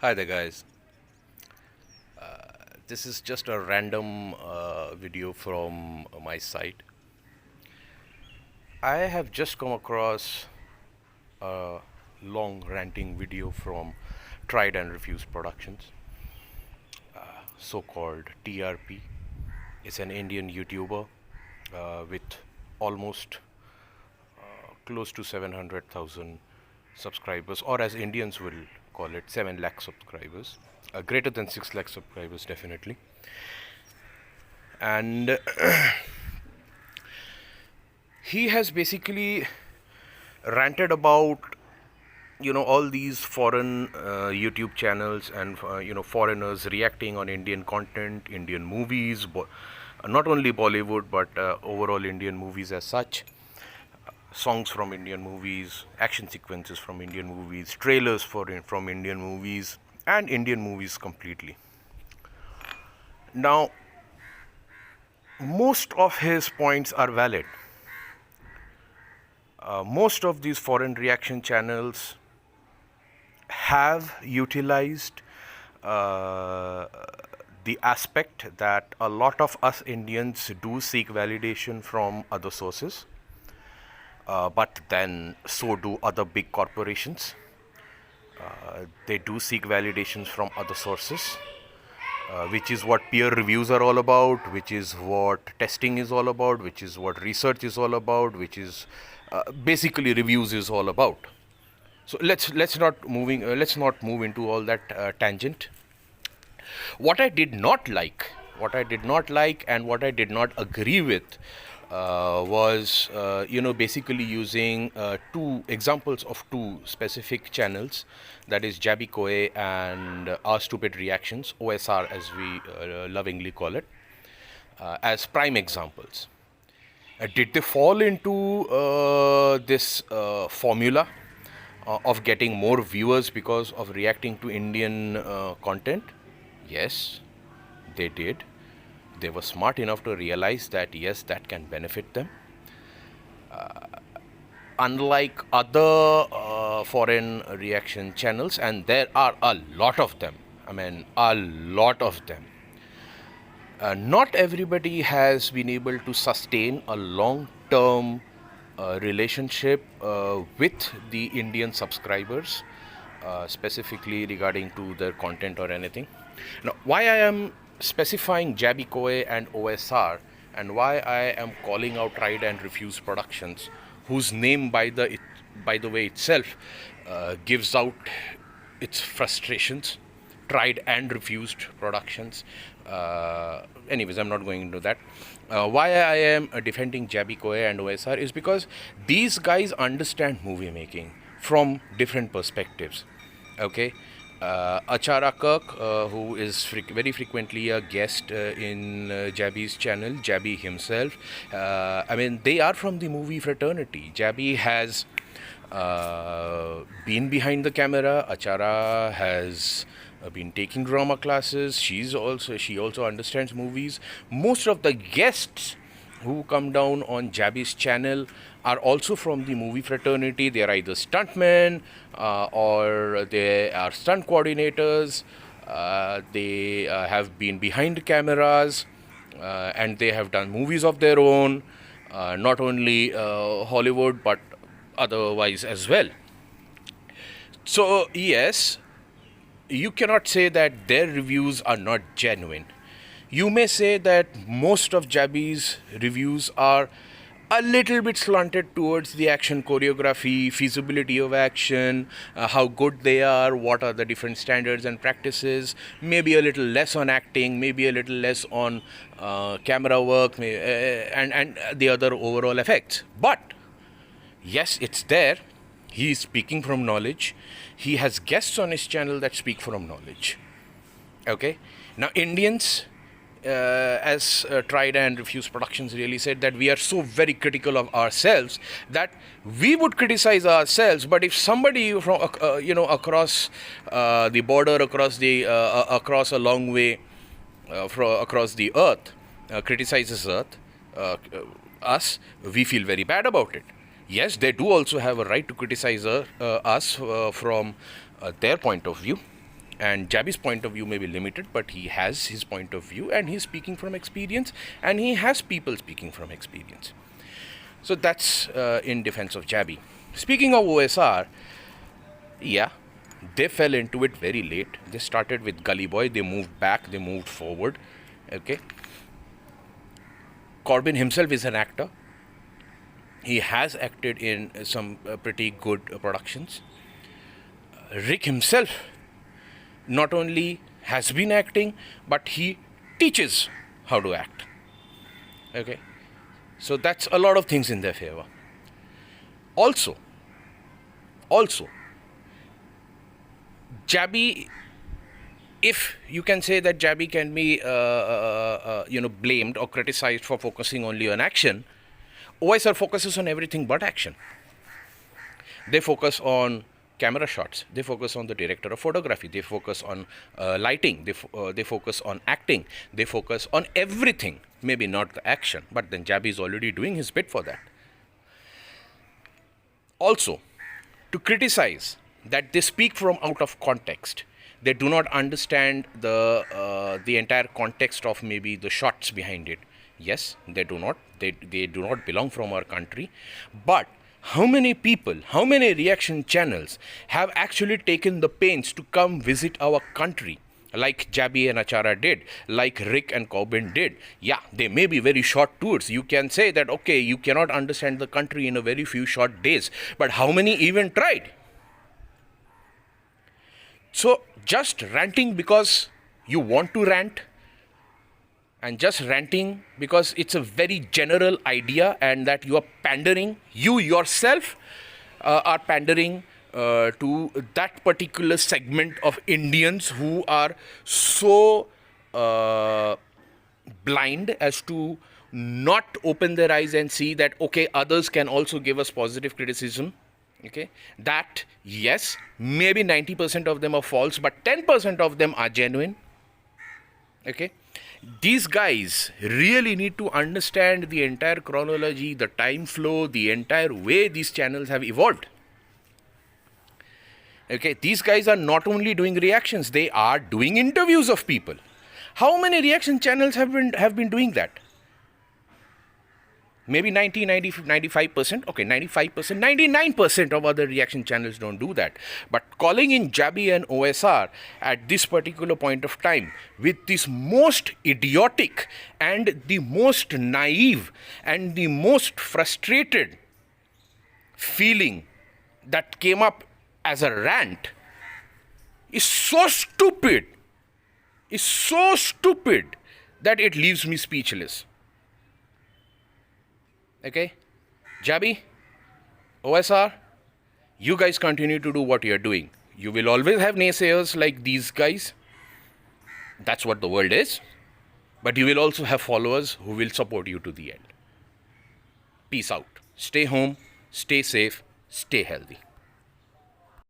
Hi there, guys. This is just a random video from my site. I have just come across a long ranting video from Tried and Refused Productions, so called TRP. It's an Indian YouTuber with almost close to 700,000 subscribers, or as Indians will call it, 7 lakh subscribers. Greater than 6 lakh subscribers, definitely. And he has basically ranted about all these foreign YouTube channels and foreigners reacting on Indian content, Indian movies, not only Bollywood but overall Indian movies as such, songs from Indian movies, action sequences from Indian movies, trailers from Indian movies, and Indian movies completely. Now, most of his points are valid. Most of these foreign reaction channels have utilized the aspect that a lot of us Indians do seek validation from other sources, but then so do other big corporations. They do seek validations from other sources, which is what peer reviews are all about, which is what testing is all about, which is what research is all about, which is basically reviews is all about. So let's not move into all that tangent. What I did not like, and what I did not agree with was basically using two examples of two specific channels, that is Jabby Koe and Our Stupid Reactions, OSR as we lovingly call it, as prime examples. Did they fall into this formula of getting more viewers because of reacting to Indian content? Yes, they did. They were smart enough to realize that yes, that can benefit them. Unlike other foreign reaction channels, and there are a lot of them, a lot of them. Not everybody has been able to sustain a long-term relationship with the Indian subscribers, specifically regarding to their content or anything. Now, why I am specifying Jabby Koe and OSR, and why I am calling out Tried and Refused Productions, whose name, by the way itself, gives out its frustrations. Tried and Refused Productions. Anyways, I'm not going into that. Why I am defending Jabby Koe and OSR is because these guys understand movie making from different perspectives. Okay. Achara Kirk, who is very frequently a guest in Jabby's channel, Jabby himself, they are from the movie fraternity. Jabby has been behind the camera. Achara has been taking drama classes. She also understands movies. Most of the guests who come down on Jabby's channel are also from the movie fraternity. They are either stuntmen or they are stunt coordinators. They have been behind cameras and they have done movies of their own, not only Hollywood but otherwise as well. So yes, you cannot say that their reviews are not genuine. You may say that most of Jabby's reviews are a little bit slanted towards the action choreography, feasibility of action, how good they are, what are the different standards and practices, maybe a little less on acting, maybe a little less on camera work, and the other overall effects. But yes, it's there. He is speaking from knowledge. He has guests on his channel that speak from knowledge. Okay? Now, Indians, as Tried and Refused Productions really said, that we are so very critical of ourselves that we would criticize ourselves, but if somebody from across the border, across a long way, across the earth, criticizes us, we feel very bad about it. Yes, they do also have a right to criticize us from their point of view. And Jabi's point of view may be limited, but he has his point of view and he's speaking from experience, and he has people speaking from experience. So that's in defense of Jabi. Speaking of OSR, yeah, they fell into it very late. They started with Gully Boy, they moved back, they moved forward. Okay. Corbin himself is an actor. He has acted in some pretty good productions. Rick himself not only has been acting, but he teaches how to act. Okay. So that's a lot of things in their favor. Also, Jabi, if you can say that Jabi can be, blamed or criticized for focusing only on action, OSR focuses on everything but action. They focus on camera shots, they focus on the director of photography, they focus on lighting, they focus on acting, they focus on everything. Maybe not the action, but then Jabi is already doing his bit for that. Also, to criticize that they speak from out of context, they do not understand the entire context of maybe the shots behind it. Yes, they do not. They do not belong from our country. But how many people, how many reaction channels have actually taken the pains to come visit our country, like Jabi and Achara did, like Rick and Corbin did? Yeah, they may be very short tours. You can say that, okay, you cannot understand the country in a very few short days. But how many even tried? So just ranting because you want to rant, and just ranting because it's a very general idea and that you are pandering, you yourself are pandering to that particular segment of Indians who are so blind as to not open their eyes and see that, okay, others can also give us positive criticism. Okay, that yes, maybe 90% of them are false, but 10% of them are genuine. Okay, these guys really need to understand the entire chronology, the time flow, the entire way these channels have evolved. Okay, these guys are not only doing reactions, they are doing interviews of people. How many reaction channels have been doing that? Maybe 90, 90, 95%, okay, 95%, 99% of other reaction channels don't do that. But calling in Jabi and OSR at this particular point of time with this most idiotic and the most naive and the most frustrated feeling that came up as a rant is so stupid, that it leaves me speechless. Okay, Jabi, OSR, you guys continue to do what you're doing. You will always have naysayers like these guys. That's what the world is. But you will also have followers who will support you to the end. Peace out. Stay home, stay safe, stay healthy.